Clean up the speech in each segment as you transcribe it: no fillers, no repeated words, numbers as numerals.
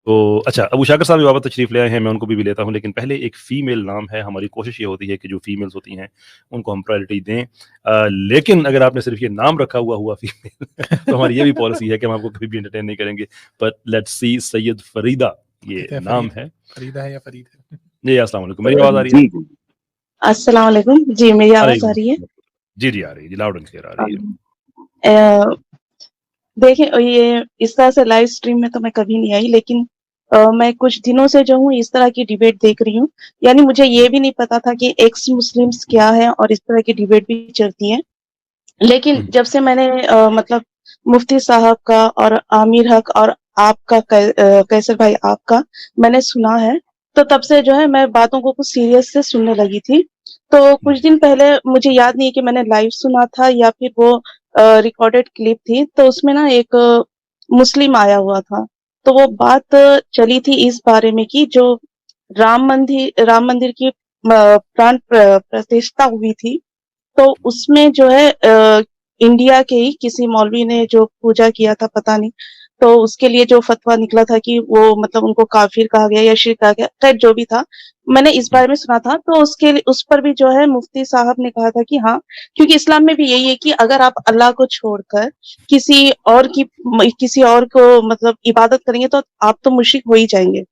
تو اچھا، ابو شاکر صاحب بھی واپس تشریف لے آئے ہیں، میں ان کو بھی لیتا ہوں، لیکن پہلے ایک فیمیل نام ہے، ہماری کوشش یہ ہوتی ہے کہ جو فیمیلز ہوتی ہیں ان کو ہم پرائرٹی دیں، لیکن اگر آپ نے صرف یہ نام رکھا ہوا فیمیل تو ہماری یہ بھی پالیسی ہے کہ ہم آپ کو کبھی بھی انٹرٹین نہیں کریں گے. بٹ لیٹس سی سید فریدہ یہ نام ہے. فریدہ ہے یا فرید ہے؟ جی السلام علیکم، میری آواز آ رہی ہے؟ جی السلام علیکم. جی میری آواز آ رہی ہے؟ جی آ رہی ہے، جی لاؤڈ اینڈ کلیئر آ رہی ہے. دیکھیں یہ اس طرح سے لائیو سٹریم میں تو میں کبھی نہیں آئی، لیکن میں کچھ دنوں سے جو ہوں اس طرح کی ڈیبیٹ دیکھ رہی ہوں. یعنی مجھے یہ بھی نہیں پتا تھا کہ ایکس مسلمز کیا ہے اور اس طرح کی ڈیبیٹ بھی چلتی ہے. لیکن جب سے میں نے مطلب مفتی صاحب کا اور عامر حق اور آپ کا کیسر بھائی آپ کا میں نے سنا ہے، تو تب سے جو ہے میں باتوں کو کچھ سیریس سے سننے لگی تھی. تو کچھ دن پہلے مجھے یاد نہیں کہ میں نے لائیو سنا تھا یا پھر وہ ریکارڈڈ کلپ تھی، تو اس میں نا ایک مسلم آیا ہوا تھا، تو وہ بات چلی تھی اس بارے میں کہ جو رام مندر کی پران پرتشٹھا ہوئی تھی، تو اس میں جو ہے انڈیا کے ہی کسی مولوی نے جو پوجا کیا تھا پتہ نہیں، تو اس کے لیے جو فتویٰ نکلا تھا کہ وہ مطلب ان کو کافر کہا گیا یا شرک کہا گیا، خیر جو بھی تھا میں نے اس بارے میں سنا تھا. تو اس پر بھی جو ہے مفتی صاحب نے کہا تھا کہ ہاں، کیونکہ اسلام میں بھی یہی ہے کہ اگر آپ اللہ کو چھوڑ کر کسی اور کو مطلب عبادت کریں گے تو آپ تو مشرک ہو ہی جائیں گے.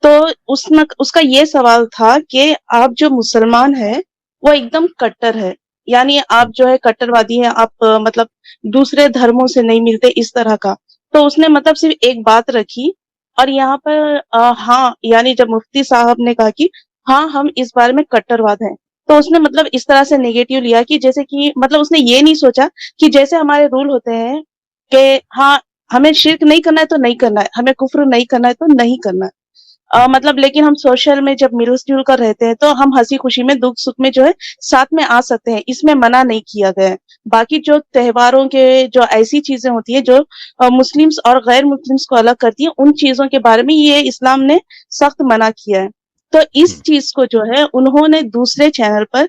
تو اس کا یہ سوال تھا کہ آپ جو مسلمان ہیں وہ ایک دم کٹر ہے، یعنی آپ جو ہے کٹر وادی ہیں، آپ مطلب دوسرے دھرموں سے نہیں ملتے اس طرح کا. تو اس نے مطلب صرف ایک بات رکھی، اور یہاں پر ہاں یعنی جب مفتی صاحب نے کہا کہ ہاں ہم اس بارے میں کٹر واد ہیں، تو اس نے مطلب اس طرح سے نیگیٹو لیا کہ جیسے کہ مطلب اس نے یہ نہیں سوچا کہ جیسے ہمارے رول ہوتے ہیں کہ ہاں ہمیں شرک نہیں کرنا ہے تو نہیں کرنا ہے، ہمیں کفر نہیں کرنا ہے تو نہیں کرنا ہے. مطلب لیکن ہم سوشل میں جب مل جل کر رہتے ہیں تو ہم ہنسی خوشی میں دکھ سکھ میں جو ہے ساتھ میں آ سکتے ہیں، اس میں منع نہیں کیا گیا ہے. باقی جو تہواروں کے جو ایسی چیزیں ہوتی ہیں جو مسلمز اور غیر مسلمز کو الگ کرتی ہیں، ان چیزوں کے بارے میں یہ اسلام نے سخت منع کیا ہے. تو اس چیز کو جو ہے انہوں نے دوسرے چینل پر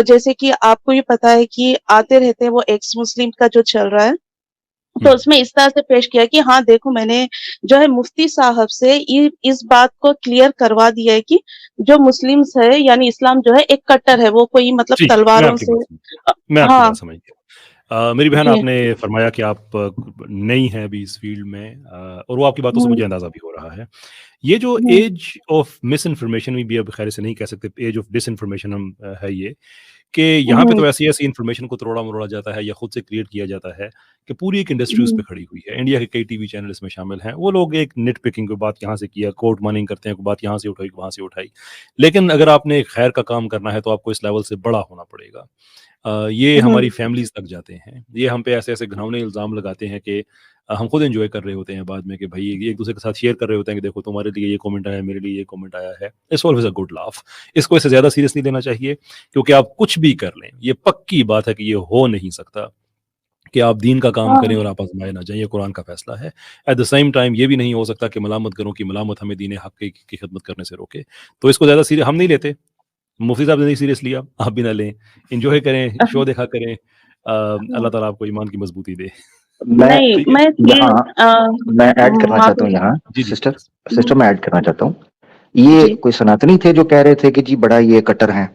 جیسے کہ آپ کو یہ پتا ہے کہ آتے رہتے ہیں وہ ایکس مسلم کا جو چل رہا ہے، تو اس میں اس طرح سے پیش کیا کہ ہاں دیکھو میں نے جو ہے مفتی صاحب سے اس بات کو کلیئر کروا دیا ہے کہ جو مسلمز ہے یعنی اسلام جو ہے ایک کٹر ہے، وہ کوئی مطلب تلواروں سے. میں آپ کی ہاں بات سمجھ گیا. میری بہن جی آپ نے فرمایا کہ آپ نئی ہیں ابھی اس فیلڈ میں، اور وہ آپ کی باتوں سے مجھے اندازہ بھی ہو رہا ہے. یہ جو ایج آف مس انفارمیشن بھی اب خیر سے نہیں کہہ سکتے، ایج آف ڈس انفارمیشن ہم ہے یہ کہ یہاں پہ تو ایسی انفارمیشن کو توڑا مروڑا جاتا ہے یا خود سے کریٹ کیا جاتا ہے کہ پوری ایک انڈسٹری اس پہ کھڑی ہوئی ہے. انڈیا کے کئی ٹی وی چینل اس میں شامل ہیں، وہ لوگ ایک نٹ پکنگ کو بات یہاں سے کیا، کوٹ ماننگ کرتے ہیں، کوئی بات یہاں سے اٹھائی وہاں سے اٹھائی. لیکن اگر آپ نے خیر کا کام کرنا ہے تو آپ کو اس لیول سے بڑا ہونا پڑے گا. یہ ہماری فیملیز تک جاتے ہیں، یہ ہم پہ ایسے ایسے گھناؤنے الزام لگاتے ہیں کہ ہم خود انجوائے کر رہے ہوتے ہیں بعد میں کہ بھائی ایک دوسرے کے ساتھ شیئر کر رہے ہوتے ہیں کہ دیکھو تمہارے لیے یہ کامنٹ آیا، میرے لیے یہ کامنٹ آیا ہے. It's always a good laugh. اس کو اس سے زیادہ سیریس نہیں لینا چاہیے، کیونکہ آپ کچھ بھی کر لیں یہ پکی بات ہے کہ یہ ہو نہیں سکتا کہ آپ دین کا کام کریں اور آپ آزمائے نہ جائیں. یہ قرآن کا فیصلہ ہے. ایٹ دا سیم ٹائم یہ بھی نہیں ہو سکتا کہ ملامت کروں کی ملامت ہمیں دین حق کی خدمت کرنے سے روکے. تو اس کو زیادہ سیریس ہم نہیں لیتے. مفتی صاحب نے نہیں سیریس لیا، آپ بھی نہ لیں. انجوائے کریں، شو دیکھا کریں. اللہ تعالیٰ آپ کو ایمان کی مضبوطی دے. میں ایڈ کرنا چاہتا ہوں یہاں. جی سسٹر میں ایڈ کرنا چاہتا ہوں. یہ کوئی سناتنی تھے جو کہہ رہے تھے کہ جی بڑا یہ کٹر ہیں؟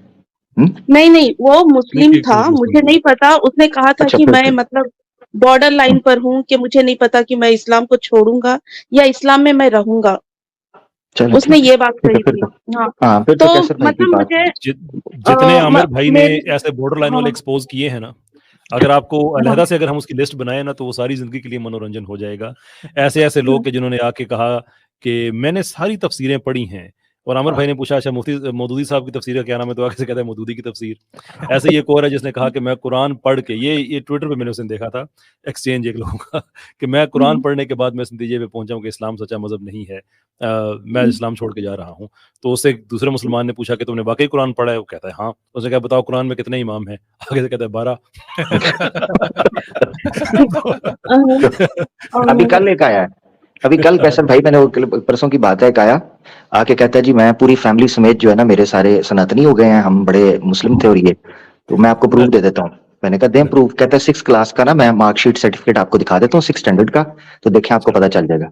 نہیں وہ مسلم تھا، مجھے نہیں پتا. اس نے کہا تھا کہ میں مطلب بارڈر لائن پر ہوں، کہ مجھے نہیں پتا کہ میں اسلام کو چھوڑوں گا یا اسلام میں رہوں گا. اس نے یہ بات کہی تھی. ہاں تو مطلب مجھے جتنے عامر بھائی نے ایسے بارڈر لائن والے ایکسپوز کیے ہیں نا، اگر آپ کو علیحدہ سے اگر ہم اس کی لسٹ بنائیں نا تو وہ ساری زندگی کے لیے منورنجن ہو جائے گا. ایسے لوگ کہ جنہوں نے آ کے کہا کہ میں نے ساری تفسیریں پڑھی ہیں، اور عامر بھائی نے پوچھا اچھا مفتی مودودی صاحب کی تفسیر کا کیا نام ہے، تو آگے سے کہتا ہے مودودی کی تفسیر. ایسے ہی ایک اور ہے جس نے کہا کہ میں قرآن پڑھ کے، یہ ٹویٹر پہ میں نے اسے دیکھا تھا ایکسچینج ایک لوگوں کا، کہ میں قرآن پڑھنے کے بعد میں اس نتیجے پہ پہنچا ہوں کہ اسلام سچا مذہب نہیں ہے، میں اسلام چھوڑ کے جا رہا ہوں. تو اس سے دوسرے مسلمان نے پوچھا کہ تم نے واقعی قرآن پڑھا ہے؟ وہ کہتا ہے ہاں. اس نے کہا بتاؤ قرآن میں کتنے امام ہیں؟ آگے سے کہتا ہے 12. ابھی کل ایک آیا ہے، ابھی کل کیسر بھائی، میں نے پرسوں کی بات ہے، ایک آیا آ کے کہتا ہے جی میں پوری فیملی سمیت جو ہے نا میرے سارے سناتنی ہو گئے ہیں، ہم بڑے مسلم تھے اور یہ تو میں آپ کو پروف دے دیتا ہوں. میں نے کہا دیں پروف. کہتا ہے 6 کلاس کا نا میں مارک شیٹ سرٹیفکیٹ آپ کو دکھا دیتا ہوں 6 اسٹینڈرڈ کا، تو دیکھیں آپ کو پتا چل جائے گا.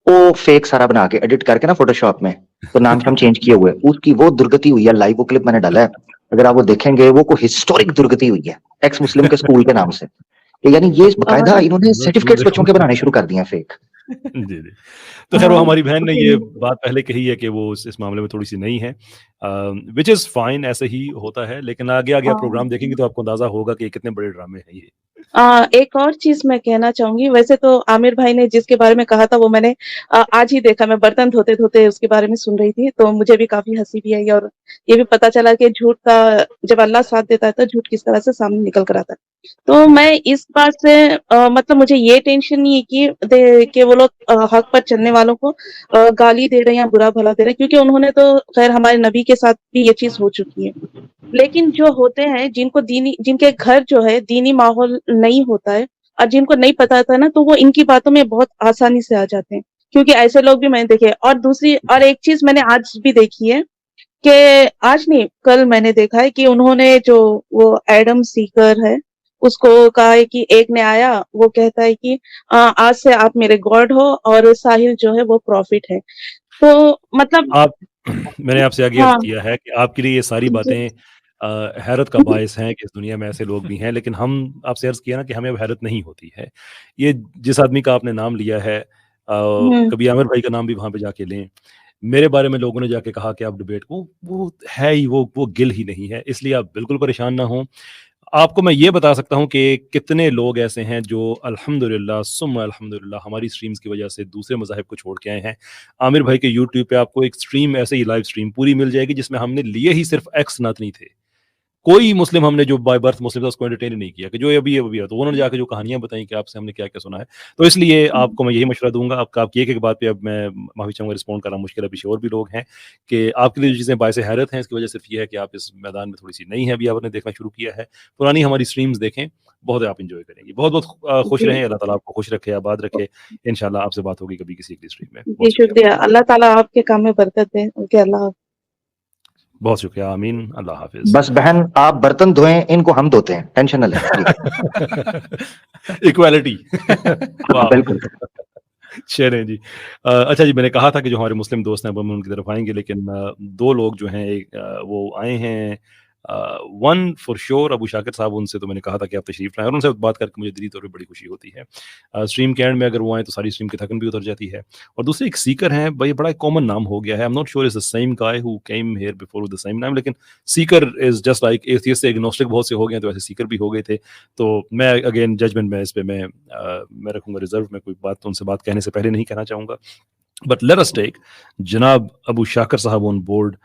وہ فیک سارا بنا کے ایڈٹ کر کے نا فوٹوشاپ میں تو نام شام چینج کیے ہوئے اس کی وہ درگتی ہوئی ہے لائیو وہ کلپ میں نے ڈالا ہے اگر آپ وہ دیکھیں گے وہ کوئی ہسٹورک درگتی ہوئی ہے ایکس مسلم کے اسکول کے نام سے یعنی یہ باقاعدہ انہوں نے سرٹیفکیٹس بچوں کے بنانے شروع کر دیے ہیں فیک جی جی تو خیر وہ ہماری بہن نے یہ بات پہلے کہی ہے کہ وہ اس معاملے میں تھوڑی سی نئی ہے وچ از فائن ایسے ہی ہوتا ہے لیکن آگے آگے آپ پروگرام دیکھیں گے تو آپ کو اندازہ ہوگا کہ کتنے بڑے ڈرامے ہیں یہ ایک اور چیز میں کہنا چاہوں گی ویسے تو عامر بھائی نے جس کے بارے میں کہا تھا وہ میں نے آج ہی دیکھا میں برتن دھوتے دھوتے اس کے بارے میں سن رہی تھی تو مجھے بھی کافی ہنسی بھی آئی اور یہ بھی پتا چلا کہ جھوٹ کا جب اللہ ساتھ دیتا ہے تو جھوٹ کس طرح سے سامنے نکل کر آتا ہے تو میں اس بات سے مطلب مجھے یہ ٹینشن نہیں ہے کہ وہ لوگ حق پر چلنے والوں کو گالی دے رہے ہیں یا برا بھلا دے رہے ہیں کیونکہ انہوں نے تو خیر ہمارے نبی کے ساتھ بھی یہ چیز ہو چکی ہے لیکن جو ہوتے ہیں جن کے گھر جو ہے دینی ماحول نہیں ہوتا ہے اور جن کو نہیں پتا تھا نا تو وہ ان کی باتوں میں بہت آسانی سے آ جاتے ہیں کیونکہ ایسے لوگ بھی میں نے دیکھے اور ایک چیز میں نے آج بھی دیکھی ہے کہ آج نہیں کل میں نے دیکھا ہے کہ انہوں نے جو وہ ایڈم سیکر ہے اس کو کہا ہے کہ ایک نے آیا وہ کہتا ہے کہ آج سے آپ میرے گاڈ ہو اور ساحل جو ہے وہ پروفٹ ہے تو مطلب میں نے آپ سے آگے عرض کیا ہے کہ آپ کے لیے یہ ساری باتیں حیرت کا باعث ہیں کہ اس دنیا میں ایسے لوگ بھی ہیں لیکن ہم آپ سے عرض کیا نا کہ ہمیں اب حیرت نہیں ہوتی ہے یہ جس آدمی کا آپ نے نام لیا ہے کبھی عامر بھائی کا نام بھی وہاں پہ جا کے لیں میرے بارے میں لوگوں نے جا کے کہا کہ آپ ڈبیٹ وہ ہے ہی وہ گل ہی نہیں ہے اس لیے آپ بالکل پریشان نہ ہوں آپ کو میں یہ بتا سکتا ہوں کہ کتنے لوگ ایسے ہیں جو الحمدللہ ثم الحمدللہ ہماری سٹریمز کی وجہ سے دوسرے مذاہب کو چھوڑ کے آئے ہیں عامر بھائی کے یوٹیوب پہ آپ کو ایک سٹریم ایسے ہی لائیو سٹریم پوری مل جائے گی جس میں ہم نے لیے ہی صرف ایکس سناتنی تھے کوئی مسلم ہم نے جو بائی برتھ مسلم تھا اس کو انٹرٹین نہیں کیا کہ جو ابھی ہے تو انہوں نے جا کے جو کہانیاں بتائیں کہ آپ سے ہم نے کیا کیا سنا ہے تو اس لیے آپ کو میں یہی مشورہ دوں گا آپ کی ایک بات پہ اب میں معافی چاہوں گا رسپونڈ کرنا مشکل ہے ابھی اور بھی لوگ ہیں کہ آپ کے لیے جو چیزیں باعث حیرت ہیں اس کی وجہ صرف یہ ہے کہ آپ اس میدان میں تھوڑی سی نہیں ہے ابھی آپ نے دیکھنا شروع کیا ہے پرانی ہماری سٹریمز دیکھیں بہت آپ انجوائے کریں گے بہت بہت خوش رہیں اللہ تعالیٰ آپ کو خوش رکھے آباد رکھے انشاءاللہ آپ سے بات ہوگی کبھی کسی اگلی سٹریم میں جی شکریہ اللہ تعالیٰ آپ کے کام میں برکت دے اوکے اللہ بہت شکریہ آمین اللہ حافظ بس بہن آپ برتن دھوئیں ان کو ہم دھوتے ہیں ٹینشن نہ لیں ایکوالٹی بالکل چلیں جی اچھا جی میں نے کہا تھا کہ جو ہمارے مسلم دوست ہیں وہ ہم ان کی طرف آئیں گے لیکن دو لوگ جو ہیں وہ آئے ہیں ون فور شیور ابو شاکر صاحب ان سے تو میں نے کہا تھا کہ آپ تشریف لائیں اور ان سے بات کر کے مجھے دلی طور پہ بڑی خوشی ہوتی ہے اسٹریم کے اینڈ میں اگر وہ آئیں تو ساری اسٹریم کی تھکن بھی اتر جاتی ہے اور دوسرے ایک سیکر ہیں بھائی بڑا کامن نام ہو گیا ہے I'm not sure it's the same guy who came here before with the same name لیکن سیکر از جسٹ لائک ایتھیسٹ سے اگنوسٹک بہت سے ہو گئے ہیں تو ایسے سیکر بھی ہو گئے تھے تو میں اگین ججمنٹ میں اس پہ میں رکھوں گا ریزرو میں کوئی بات ان سے بات کہنے سے پہلے نہیں کہنا چاہوں گا بٹ لیٹ اس ٹیک جناب ابو شاکر صاحب آن بورڈ